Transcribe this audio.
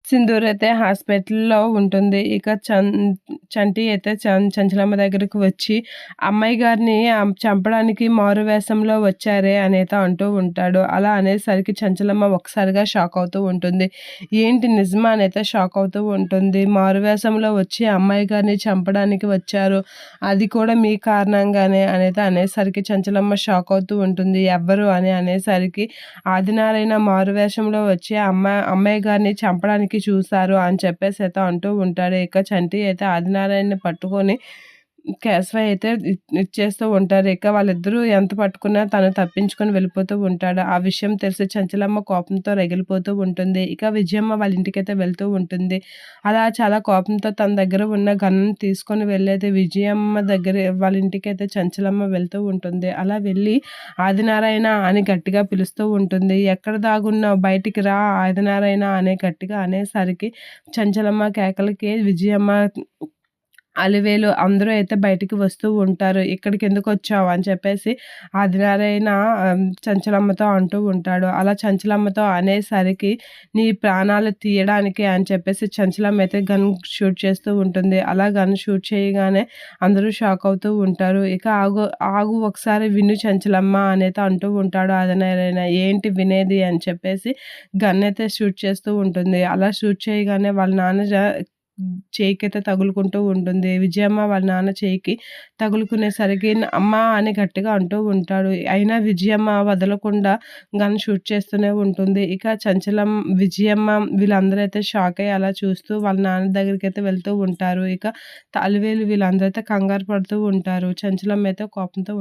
సింధూర్ అయితే హాస్పిటల్‌లో ఉంటుంది. ఇక చంటి అయితే చంచలమ్మ దగ్గరికి వచ్చి, "అమ్మాయి గారిని చంపడానికి మారువేషంలో వచ్చారే" అనేదో అంటూ ఉంటాడు. అలా అనేసరికి చంచలమ్మ ఒక్కసారిగా షాక్ అవుతూ ఉంటుంది. ఏంటి నిజమా అనైతే షాక్ అవుతూ ఉంటుంది. మారువేషంలో వచ్చి అమ్మాయి గారిని చంపడానికి వచ్చారు. అది కూడా మీ కారణంగానే అనేది అనేసరికి చంచలమ్మ షాక్ అవుతూ ఉంటుంది. ఎవ్వరు అని అనేసరికి ఆదినారాయణ మారువేషంలో వచ్చి అమ్మాయి గారిని చంపడానికి చూశారు అని చెప్పేసి అయితే అంటూ ఉంటాడు. ఇక చంటి అయితే ఆదినారాయణని పట్టుకొని కేశవయ్య అయితే ఇచ్చేస్తూ ఉంటారు. ఇక వాళ్ళిద్దరూ ఎంత పట్టుకున్నా తను తప్పించుకొని వెళ్ళిపోతూ ఉంటాడు. ఆ విషయం తెలిసి చంచలమ్మ కోపంతో రగిలిపోతూ ఉంటుంది. ఇక విజయమ్మ వాళ్ళ ఇంటికైతే వెళ్తూ ఉంటుంది. అలా చాలా కోపంతో తన దగ్గర ఉన్న గన్నును తీసుకొని వెళ్ళేది. విజయమ్మ దగ్గర వాళ్ళ ఇంటికైతే చంచలమ్మ వెళ్తూ ఉంటుంది. అలా వెళ్ళి ఆదినారాయణ అని గట్టిగా పిలుస్తూ ఉంటుంది. ఎక్కడ దాగున్నావు బయటికి రా ఆదినారాయణ అనే గట్టిగా అనేసరికి చంచలమ్మ కేకలకి విజయమ్మ అలివేలు అందరూ అయితే బయటికి వస్తూ ఉంటారు. "ఇక్కడికెందుకొచ్చావు?" అని చెప్పేసి ఆదినారాయణ చంచలమ్మతో అంటూ ఉంటాడు. అలా చంచలమ్మతో అనేసరికి నీ ప్రాణాలు తీయడానికి అని చెప్పేసి చంచలమ్మ అయితే గన్ షూట్ చేస్తూ ఉంటుంది. అలా గన్ షూట్ చేయగానే అందరూ షాక్ అవుతూ ఉంటారు. ఇక "ఆగు, ఆగు ఒకసారి విను చంచలమ్మ" అనేది అంటూ ఉంటాడు ఆదినారాయణ. "ఏంటి వినేది?" అని చెప్పేసి గన్ అయితే షూట్ చేస్తూ ఉంటుంది. అలా షూట్ చేయగానే వాళ్ళ నాన్న చేయికైతే తగులుకుంటూ ఉంటుంది. విజయమ్మ వాళ్ళ నాన్న చేయికి తగులుకునేసరికి అమ్మా అని గట్టిగా అంటూ ఉంటాడు. అయినా విజయమ్మ వదలకుండా గన్ షూట్ చేస్తూనే ఉంటుంది. ఇక చంచలం, విజయమ్మ వీళ్ళందరూ అయితే షాక్ అయ్యి అలా చూస్తూ వాళ్ళ నాన్న దగ్గరికైతే వెళ్తూ ఉంటారు. ఇక అలివేలు వీళ్ళందరూ అయితే కంగారు పడుతూ ఉంటారు. చంచలమ్మ అయితే కోపంతో